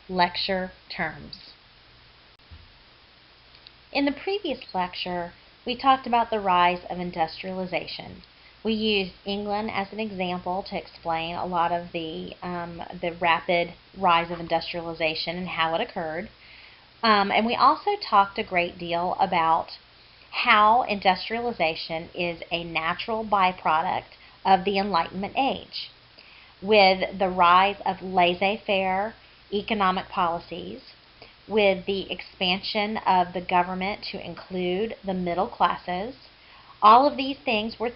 lecture terms. In the previous lecture, we talked about the rise of industrialization. We used England as an example to explain a lot of the rapid rise of industrialization and how it occurred. And we also talked a great deal about how industrialization is a natural byproduct of the Enlightenment age. With the rise of laissez-faire economic policies, with the expansion of the government to include the middle classes, all of these things were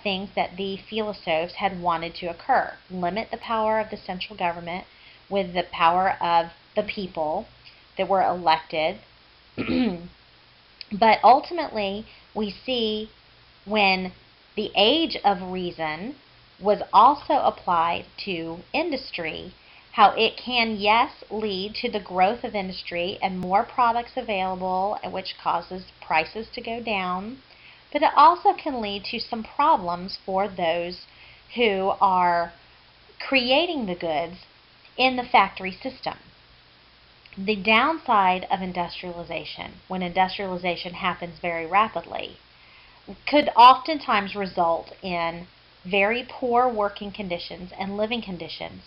things that the philosophes had wanted to occur. Limit the power of the central government with the power of the people that were elected. But ultimately, we see when the age of reason was also applied to industry, how it can, yes, lead to the growth of industry and more products available, which causes prices to go down, but it also can lead to some problems for those who are creating the goods in the factory system. The downside of industrialization, when industrialization happens very rapidly, could oftentimes result in very poor working conditions and living conditions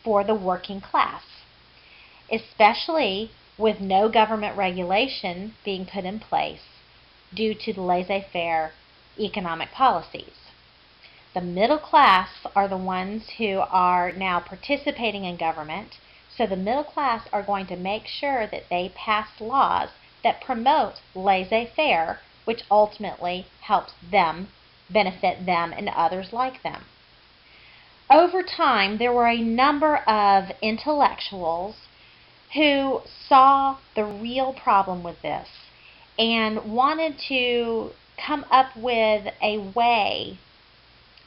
for the working class, especially with no government regulation being put in place due to the laissez-faire economic policies. The middle class are the ones who are now participating in government, so the middle class are going to make sure that they pass laws that promote laissez-faire, which ultimately helps them, benefit them and others like them. Over time, there were a number of intellectuals who saw the real problem with this and wanted to come up with a way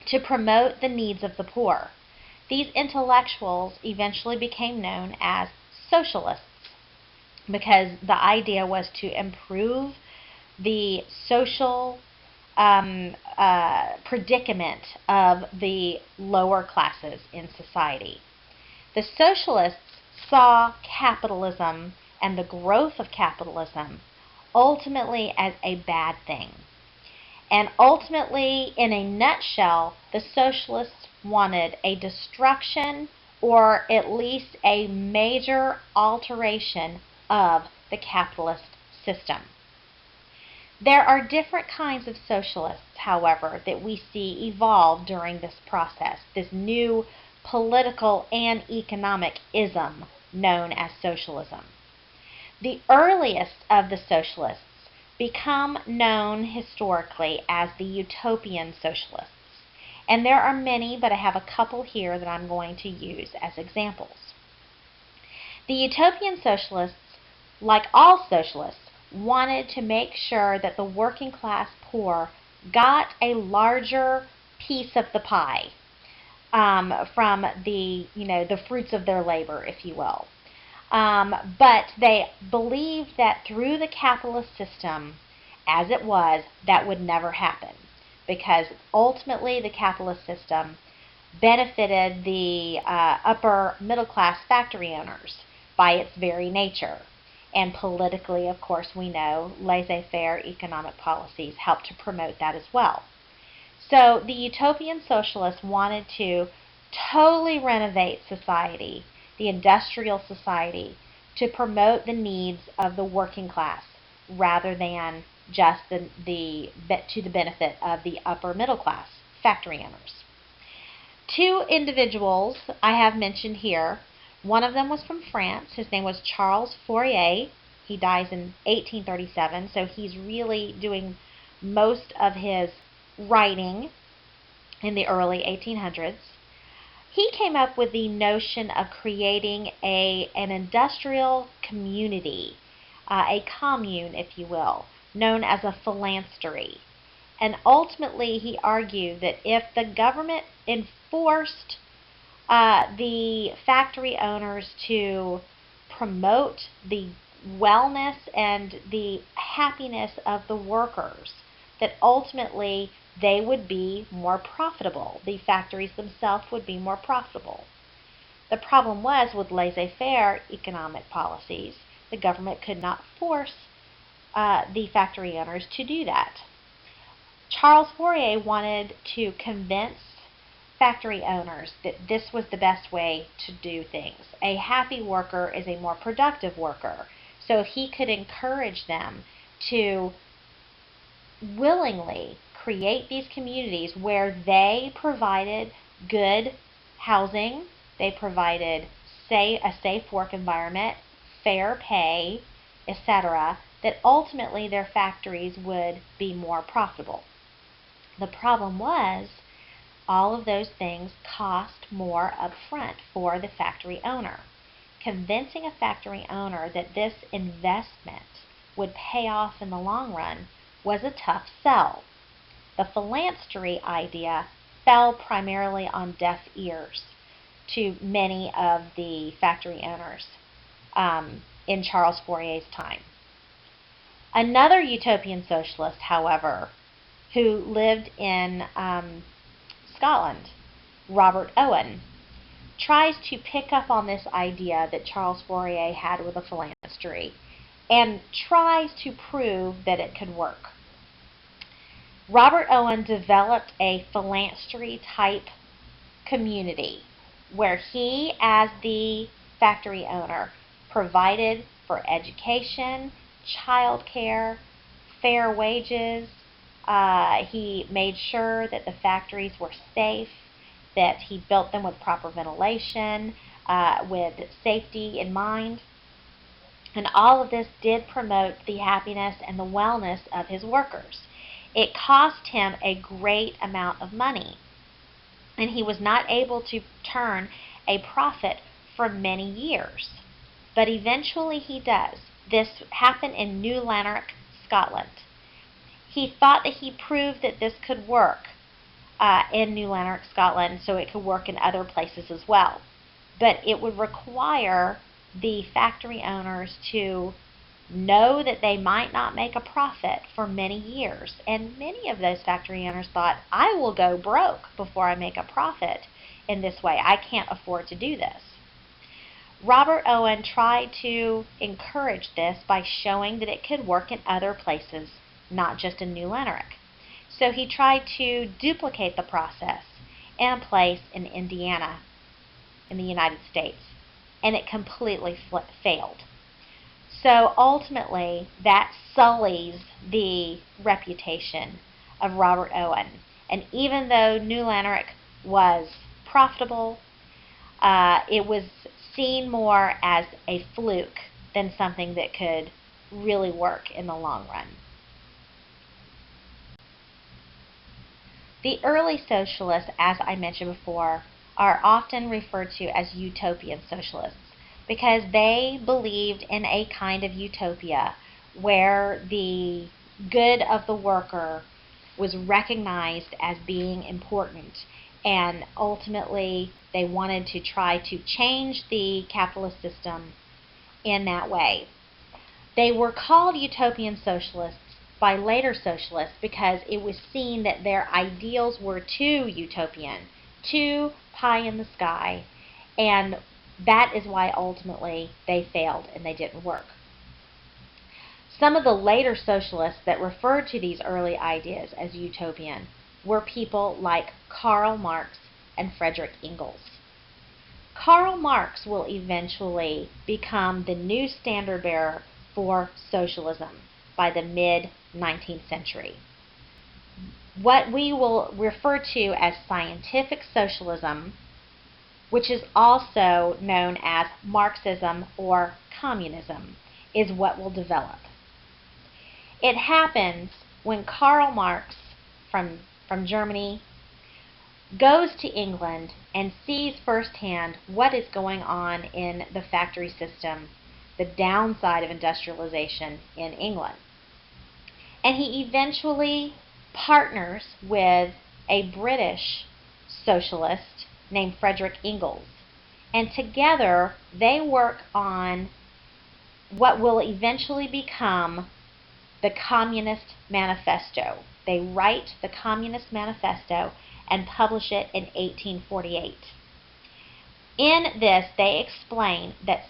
to promote the needs of the poor. These intellectuals eventually became known as socialists because the idea was to improve the social predicament of the lower classes in society. The socialists saw capitalism and the growth of capitalism ultimately as a bad thing. And ultimately, in a nutshell, the socialists wanted a destruction or at least a major alteration of the capitalist system. There are different kinds of socialists, however, that we see evolve during this process, this new political and economic ism known as socialism. The earliest of the socialists become known historically as the utopian socialists. And there are many, but I have a couple here that I'm going to use as examples. The utopian socialists, like all socialists, wanted to make sure that the working class poor got a larger piece of the pie from the fruits of their labor, if you will. But they believed that through the capitalist system, as it was, that would never happen, because ultimately the capitalist system benefited the upper middle class factory owners by its very nature. And politically, of course, we know laissez-faire economic policies help to promote that as well. So the utopian socialists wanted to totally renovate society, the industrial society, to promote the needs of the working class rather than just to the benefit of the upper middle class factory owners. Two individuals I have mentioned here. One of them was from France. His name was Charles Fourier. He dies in 1837, so he's really doing most of his writing in the early 1800s. He came up with the notion of creating an industrial community, a commune, if you will, known as a phalanstery. And ultimately, he argued that if the government enforced the factory owners to promote the wellness and the happiness of the workers, that ultimately they would be more profitable. The factories themselves would be more profitable. The problem was, with laissez-faire economic policies, the government could not force the factory owners to do that. Charles Fourier wanted to convince factory owners that this was the best way to do things. A happy worker is a more productive worker. So if he could encourage them to willingly create these communities where they provided good housing, they provided a safe work environment, fair pay, etc., that ultimately their factories would be more profitable. The problem was, all of those things cost more upfront for the factory owner. Convincing a factory owner that this investment would pay off in the long run was a tough sell. The philanthropy idea fell primarily on deaf ears to many of the factory owners in Charles Fourier's time. Another utopian socialist, however, who lived in Scotland, Robert Owen, tries to pick up on this idea that Charles Fourier had with a philanthropy and tries to prove that it could work. Robert Owen developed a philanthropy type community where he, as the factory owner, provided for education, child care, fair wages. He made sure that the factories were safe, that he built them with proper ventilation, with safety in mind. And all of this did promote the happiness and the wellness of his workers. It cost him a great amount of money, and he was not able to turn a profit for many years. But eventually he does. This happened in New Lanark, Scotland. He thought that he proved that this could work in New Lanark, Scotland, so it could work in other places as well. But it would require the factory owners to know that they might not make a profit for many years. And many of those factory owners thought, I will go broke before I make a profit in this way. I can't afford to do this. Robert Owen tried to encourage this by showing that it could work in other places, not just in New Lanark. So he tried to duplicate the process in a place in Indiana, in the United States, and it completely failed. So ultimately, that sullies the reputation of Robert Owen. And even though New Lanark was profitable, it was seen more as a fluke than something that could really work in the long run. The early socialists, as I mentioned before, are often referred to as utopian socialists because they believed in a kind of utopia where the good of the worker was recognized as being important, and ultimately they wanted to try to change the capitalist system in that way. They were called utopian socialists by later socialists because it was seen that their ideals were too utopian, too pie in the sky, and that is why ultimately they failed and they didn't work. Some of the later socialists that referred to these early ideas as utopian were people like Karl Marx and Friedrich Engels. Karl Marx will eventually become the new standard bearer for socialism by the mid-19th century. What we will refer to as scientific socialism, which is also known as Marxism or communism, is what will develop. It happens when Karl Marx from Germany goes to England and sees firsthand what is going on in the factory system, the downside of industrialization in England. And he eventually partners with a British socialist named Friedrich Engels. And together they work on what will eventually become the Communist Manifesto. They write the Communist Manifesto and publish it in 1848. In this, they explain that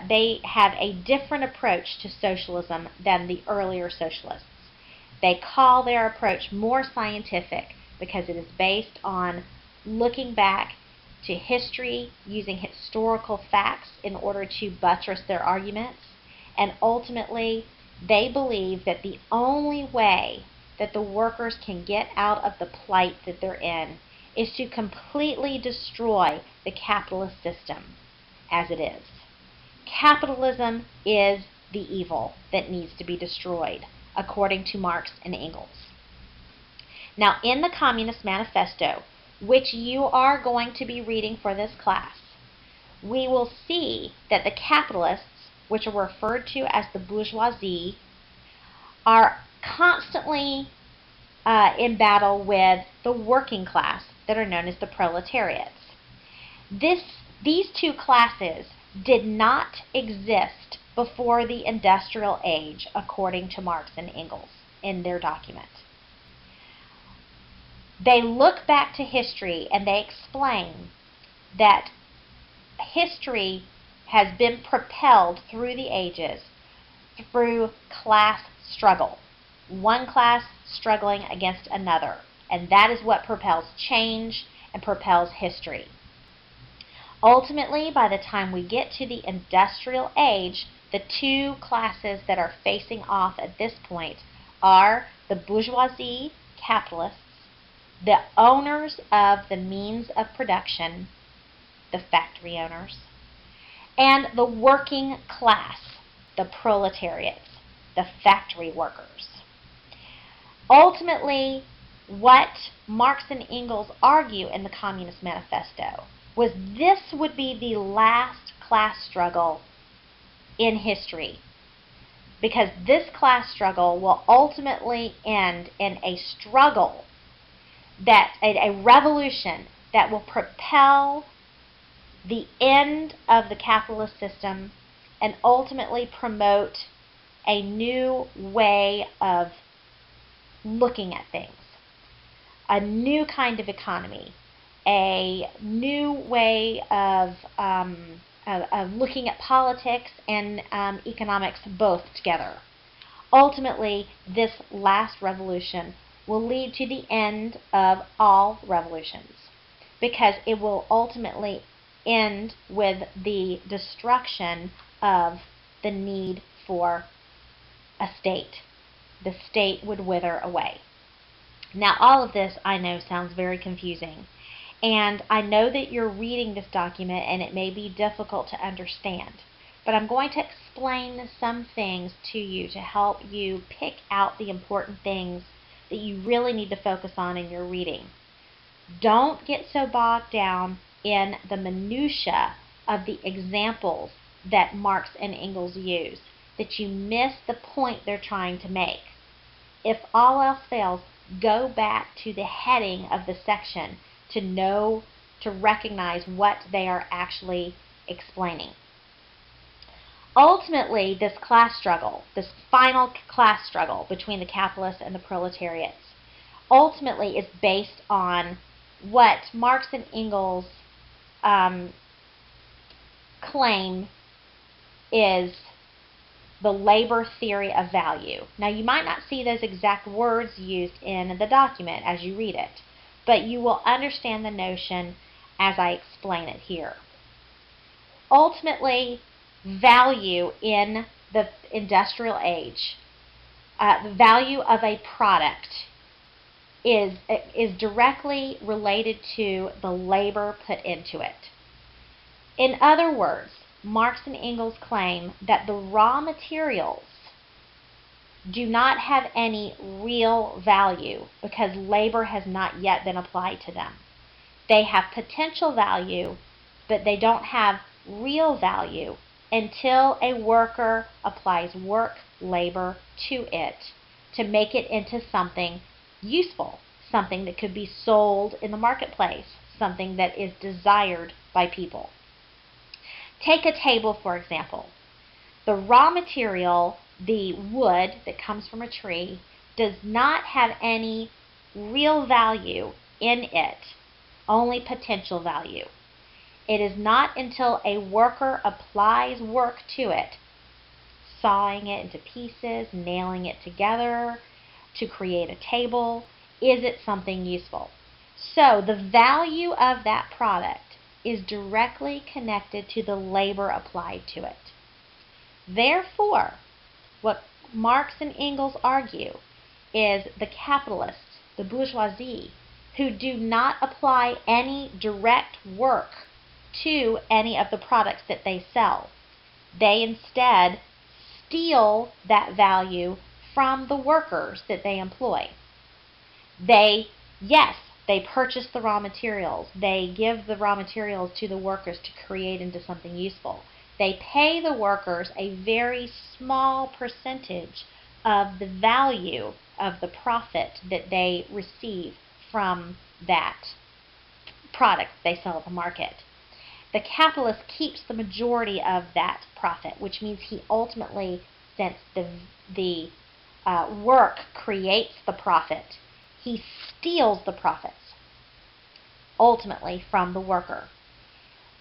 they have a different approach to socialism than the earlier socialists. They call their approach more scientific because it is based on looking back to history, using historical facts in order to buttress their arguments, and ultimately they believe that the only way that the workers can get out of the plight that they're in is to completely destroy the capitalist system as it is. Capitalism is the evil that needs to be destroyed, according to Marx and Engels. Now, in the Communist Manifesto, which you are going to be reading for this class, we will see that the capitalists, which are referred to as the bourgeoisie, are constantly in battle with the working class that are known as the proletariats. These two classes did not exist before the industrial age, according to Marx and Engels in their document. They look back to history and they explain that history has been propelled through the ages through class struggle. One class struggling against another. And that is what propels change and propels history. Ultimately, by the time we get to the industrial age, the two classes that are facing off at this point are the bourgeoisie capitalists, the owners of the means of production, the factory owners, and the working class, the proletariats, the factory workers. Ultimately, what Marx and Engels argue in the Communist Manifesto was this would be the last class struggle in history, because this class struggle will ultimately end in a struggle, a revolution that will propel the end of the capitalist system and ultimately promote a new way of looking at things, a new kind of economy, a new way of looking at politics and economics both together. Ultimately, this last revolution will lead to the end of all revolutions, because it will ultimately end with the destruction of the need for a state. The state would wither away. Now, all of this, I know, sounds very confusing, and I know that you're reading this document and it may be difficult to understand, but I'm going to explain some things to you to help you pick out the important things that you really need to focus on in your reading. Don't get so bogged down in the minutia of the examples that Marx and Engels use that you miss the point they're trying to make. If all else fails, go back to the heading of the section to recognize what they are actually explaining. Ultimately, this class struggle, this final class struggle between the capitalists and the proletariats, ultimately is based on what Marx and Engels claim is the labor theory of value. Now, you might not see those exact words used in the document as you read it, but you will understand the notion as I explain it here. Ultimately, value in the industrial age, the value of a product is directly related to the labor put into it. In other words, Marx and Engels claim that the raw materials do not have any real value because labor has not yet been applied to them. They have potential value, but they don't have real value until a worker applies work, labor to it to make it into something useful, something that could be sold in the marketplace, something that is desired by people. Take a table, for example. The raw material, the wood that comes from a tree, does not have any real value in it, only potential value. It is not until a worker applies work to it, sawing it into pieces, nailing it together to create a table, is it something useful. So the value of that product is directly connected to the labor applied to it. Therefore, what Marx and Engels argue is the capitalists, the bourgeoisie, who do not apply any direct work to any of the products that they sell. They instead steal that value from the workers that they employ. They purchase the raw materials. They give the raw materials to the workers to create into something useful. They pay the workers a very small percentage of the value of the profit that they receive from that product they sell at the market. The capitalist keeps the majority of that profit, which means he ultimately, since the work creates the profit, he steals the profits ultimately from the worker.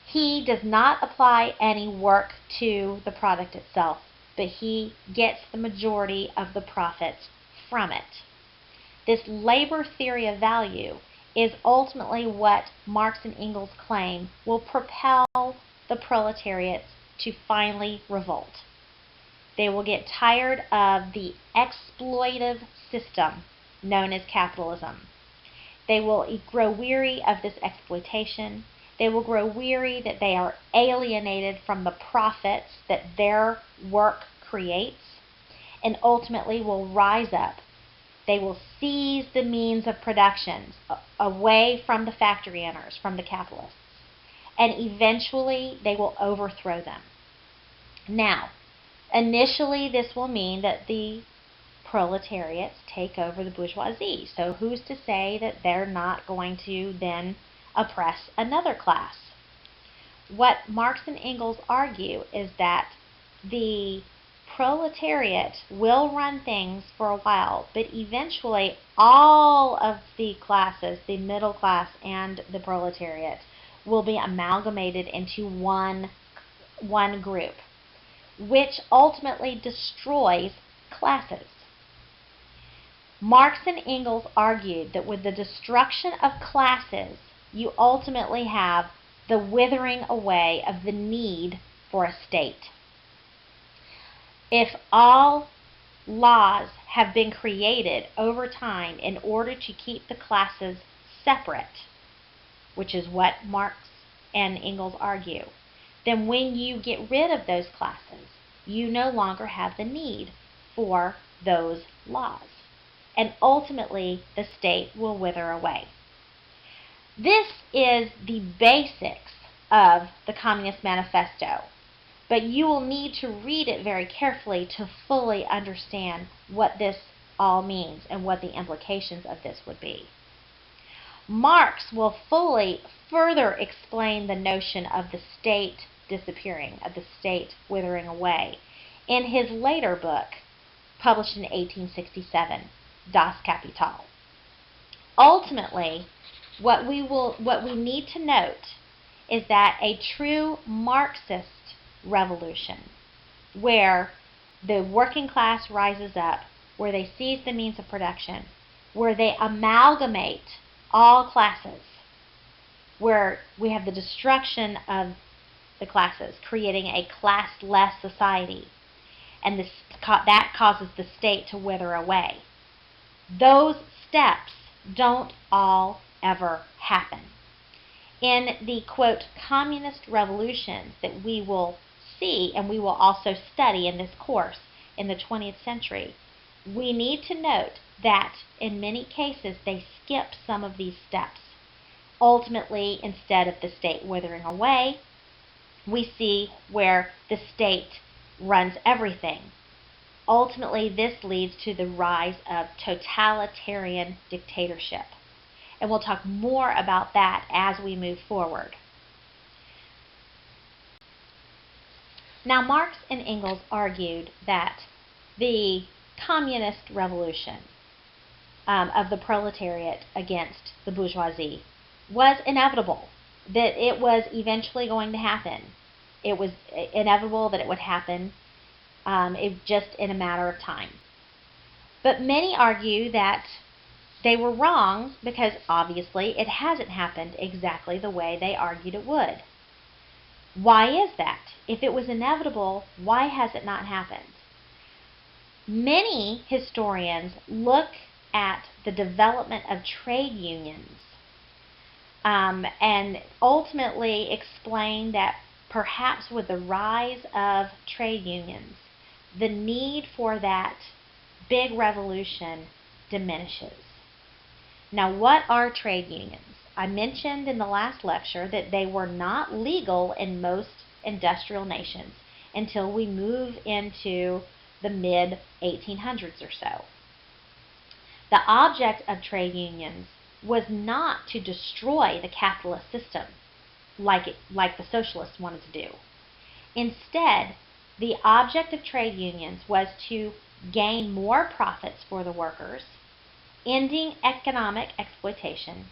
He does not apply any work to the product itself, but he gets the majority of the profits from it. This labor theory of value is ultimately what Marx and Engels claim will propel the proletariats to finally revolt. They will get tired of the exploitive system known as capitalism. They will grow weary of this exploitation. They will grow weary that they are alienated from the profits that their work creates, and ultimately will rise up. They will seize the means of production away from the factory owners, from the capitalists, and eventually they will overthrow them. Now, initially this will mean that the proletariats take over the bourgeoisie. So who's to say that they're not going to then oppress another class? What Marx and Engels argue is that the proletariat will run things for a while, but eventually all of the classes, the middle class and the proletariat, will be amalgamated into one group, which ultimately destroys classes. Marx and Engels argued that with the destruction of classes, you ultimately have the withering away of the need for a state. If all laws have been created over time in order to keep the classes separate, which is what Marx and Engels argue, then when you get rid of those classes, you no longer have the need for those laws. And ultimately, the state will wither away. This is the basics of the Communist Manifesto, but you will need to read it very carefully to fully understand what this all means and what the implications of this would be. Marx will further explain the notion of the state disappearing, of the state withering away, in his later book, published in 1867, Das Kapital. Ultimately, what we need to note is that a true Marxist revolution, where the working class rises up, where they seize the means of production, where they amalgamate all classes, where we have the destruction of the classes, creating a class-less society, and that causes the state to wither away. Those steps don't all ever happen. In the, quote, communist revolutions that we will see and we will also study in this course in the 20th century, we need to note that in many cases they skip some of these steps. Ultimately, instead of the state withering away, we see where the state runs everything. Ultimately, this leads to the rise of totalitarian dictatorship. And we'll talk more about that as we move forward. Now, Marx and Engels argued that the communist revolution of the proletariat against the bourgeoisie was inevitable. that it was eventually going to happen. It was inevitable that it would happen, just in a matter of time. But many argue that they were wrong because obviously it hasn't happened exactly the way they argued it would. Why is that? If it was inevitable, why has it not happened? Many historians look at the development of trade unions and ultimately explain that perhaps with the rise of trade unions, the need for that big revolution diminishes. Now, what are trade unions? I mentioned in the last lecture that they were not legal in most industrial nations until we move into the mid-1800s or so. The object of trade unions was not to destroy the capitalist system like the socialists wanted to do. Instead, the object of trade unions was to gain more profits for the workers, ending economic exploitation,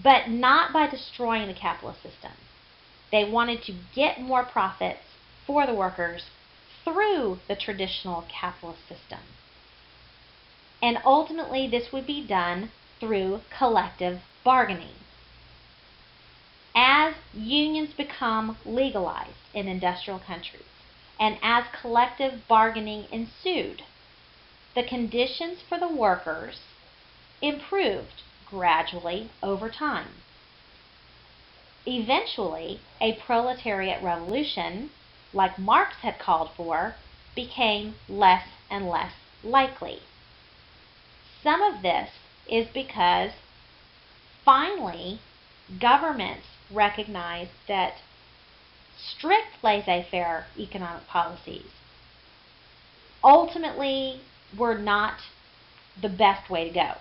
but not by destroying the capitalist system. They wanted to get more profits for the workers through the traditional capitalist system. And ultimately, this would be done through collective bargaining. As unions become legalized in industrial countries, and as collective bargaining ensued, the conditions for the workers improved gradually over time. Eventually, a proletariat revolution, like Marx had called for, became less and less likely. Some of this is because finally governments recognized that strict laissez-faire economic policies ultimately were not the best way to go.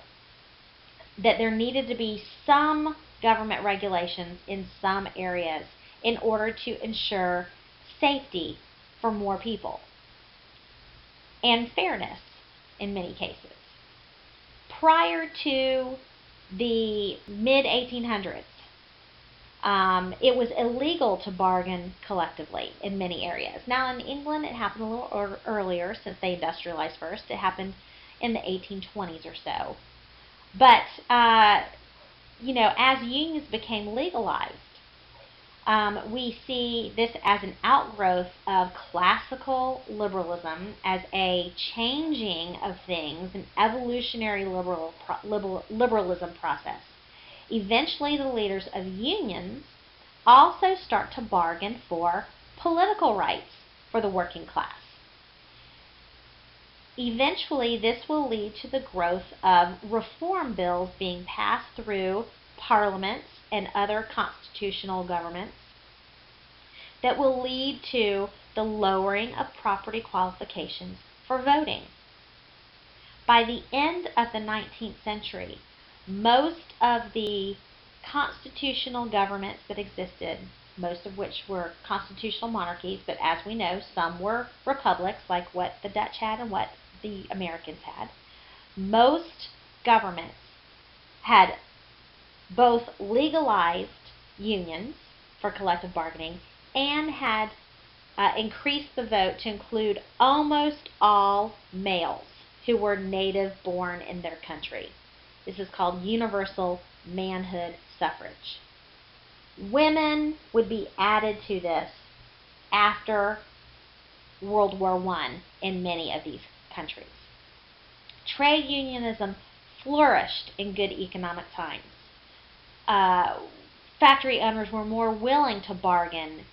That there needed to be some government regulations in some areas in order to ensure safety for more people and fairness in many cases. Prior to the mid-1800s, it was illegal to bargain collectively in many areas. Now in England it happened a little earlier since they industrialized first. It happened in the 1820s or so. But, as unions became legalized, we see this as an outgrowth of classical liberalism, as a changing of things, an evolutionary liberalism process. Eventually, the leaders of unions also start to bargain for political rights for the working class. Eventually, this will lead to the growth of reform bills being passed through parliaments and other constitutional governments that will lead to the lowering of property qualifications for voting. By the end of the 19th century, most of the constitutional governments that existed, most of which were constitutional monarchies, but as we know, some were republics, like what the Dutch had and what the Americans had. Most governments had both legalized unions for collective bargaining and had increased the vote to include almost all males who were native born in their country. This is called universal manhood suffrage. Women would be added to this after World War I in many of these countries. Trade unionism flourished in good economic times. Factory owners were more willing to bargain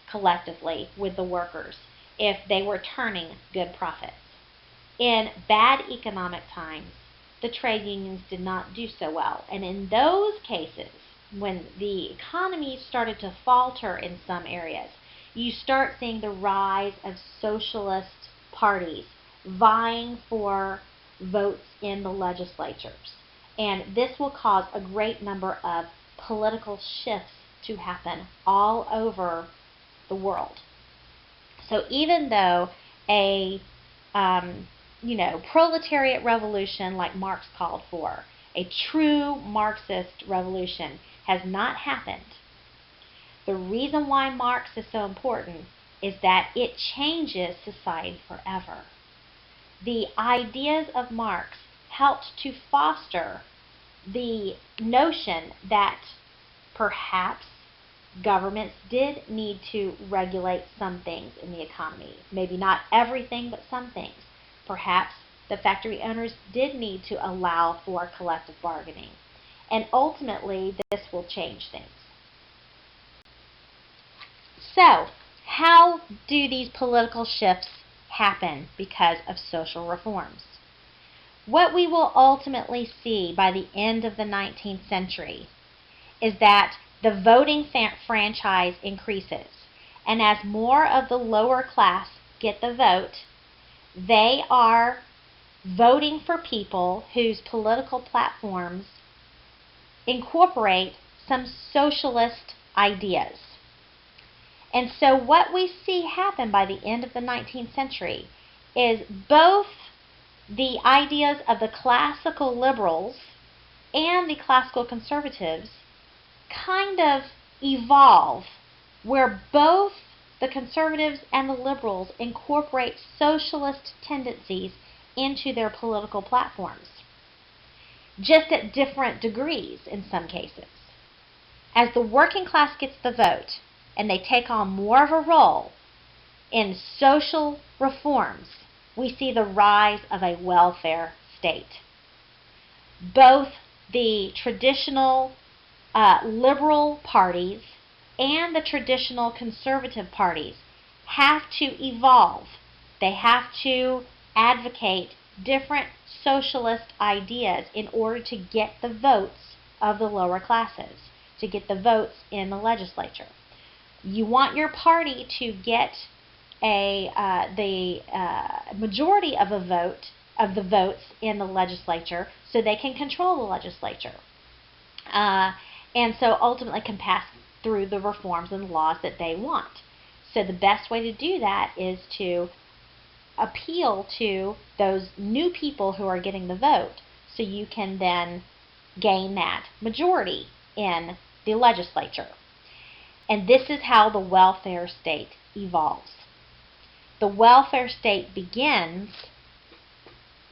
collectively with the workers if they were turning good profits. In bad economic times, the trade unions did not do so well. And in those cases, when the economy started to falter in some areas, you start seeing the rise of socialist parties vying for votes in the legislatures. And this will cause a great number of political shifts to happen all over the world. So even though a proletariat revolution like Marx called for, a true Marxist revolution, has not happened, The reason why Marx is so important is that it changes society forever. The ideas of Marx helped to foster the notion that perhaps governments did need to regulate some things in the economy. Maybe not everything, but some things. Perhaps the factory owners did need to allow for collective bargaining. And ultimately, this will change things. So, how do these political shifts happen because of social reforms? What we will ultimately see by the end of the 19th century is that the voting franchise increases. And as more of the lower class get the vote, they are voting for people whose political platforms incorporate some socialist ideas. And so what we see happen by the end of the 19th century is both the ideas of the classical liberals and the classical conservatives kind of evolve, where both the conservatives and the liberals incorporate socialist tendencies into their political platforms, just at different degrees in some cases. As the working class gets the vote and they take on more of a role in social reforms, we see the rise of a welfare state. Both the traditional liberal parties and the traditional conservative parties have to evolve. They have to advocate different socialist ideas in order to get the votes of the lower classes, to get the votes in the legislature. You want your party to get the majority of the votes in the legislature so they can control the legislature. And so ultimately can pass through the reforms and laws that they want. So the best way to do that is to appeal to those new people who are getting the vote, so you can then gain that majority in the legislature. And this is how the welfare state evolves. The welfare state begins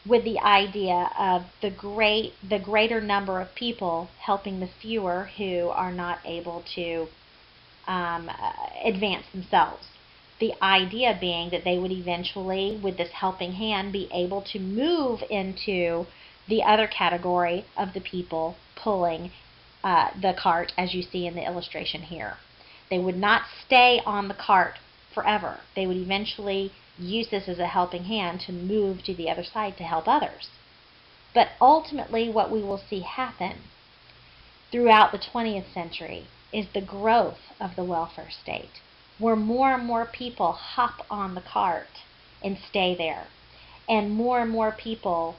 with the idea of the greater number of people helping the fewer who are not able to advance themselves. The idea being that they would eventually, with this helping hand, be able to move into the other category of the people pulling the cart, as you see in the illustration here. They would not stay on the cart forever. They would eventually use this as a helping hand to move to the other side to help others. But ultimately, what we will see happen throughout the 20th century is the growth of the welfare state, where more and more people hop on the cart and stay there. And more people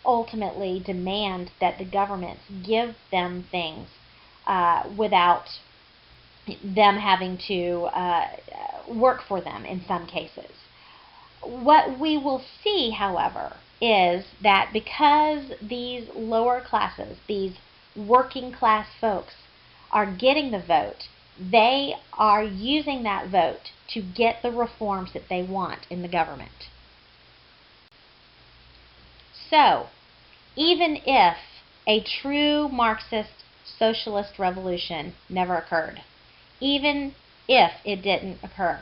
ultimately demand that the governments give them things without them having to work for them in some cases. What we will see, however, is that because these lower classes, these working class folks, are getting the vote, they are using that vote to get the reforms that they want in the government. So, even if a true Marxist socialist revolution never occurred, even if it didn't occur,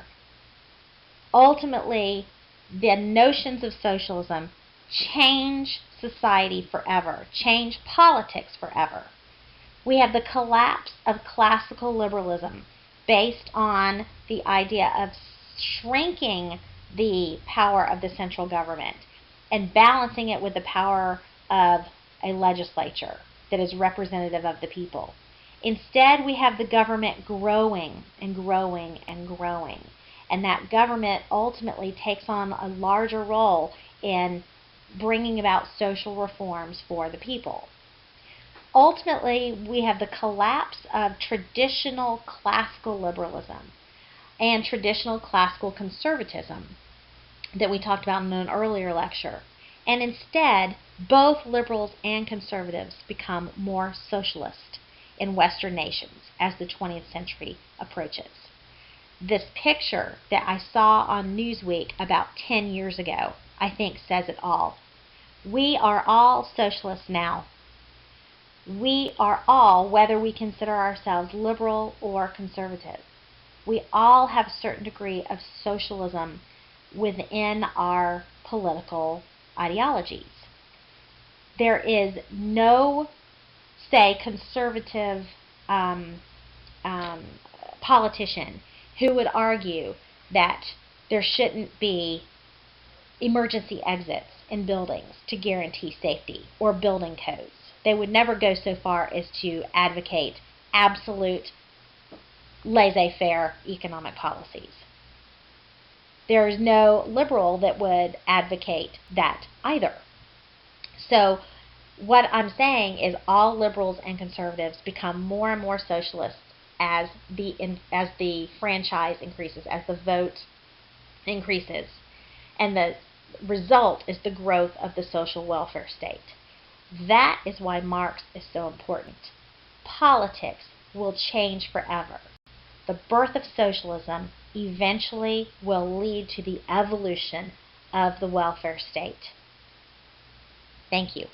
ultimately the notions of socialism change society forever, change politics forever. We have the collapse of classical liberalism based on the idea of shrinking the power of the central government and balancing it with the power of a legislature that is representative of the people. Instead, we have the government growing and growing and growing, and that government ultimately takes on a larger role in bringing about social reforms for the people. Ultimately, we have the collapse of traditional classical liberalism and traditional classical conservatism that we talked about in an earlier lecture. And instead, both liberals and conservatives become more socialist. in Western nations as the 20th century approaches. This picture that I saw on Newsweek about 10 years ago, I think says it all. We are all socialists now. We are all, whether we consider ourselves liberal or conservative, we all have a certain degree of socialism within our political ideologies. There is no, say, conservative politician who would argue that there shouldn't be emergency exits in buildings to guarantee safety or building codes. They would never go so far as to advocate absolute laissez-faire economic policies. There is no liberal that would advocate that either. So what I'm saying is all liberals and conservatives become more and more socialist as the franchise increases, as the vote increases. And the result is the growth of the social welfare state. That is why Marx is so important. Politics will change forever. The birth of socialism eventually will lead to the evolution of the welfare state. Thank you.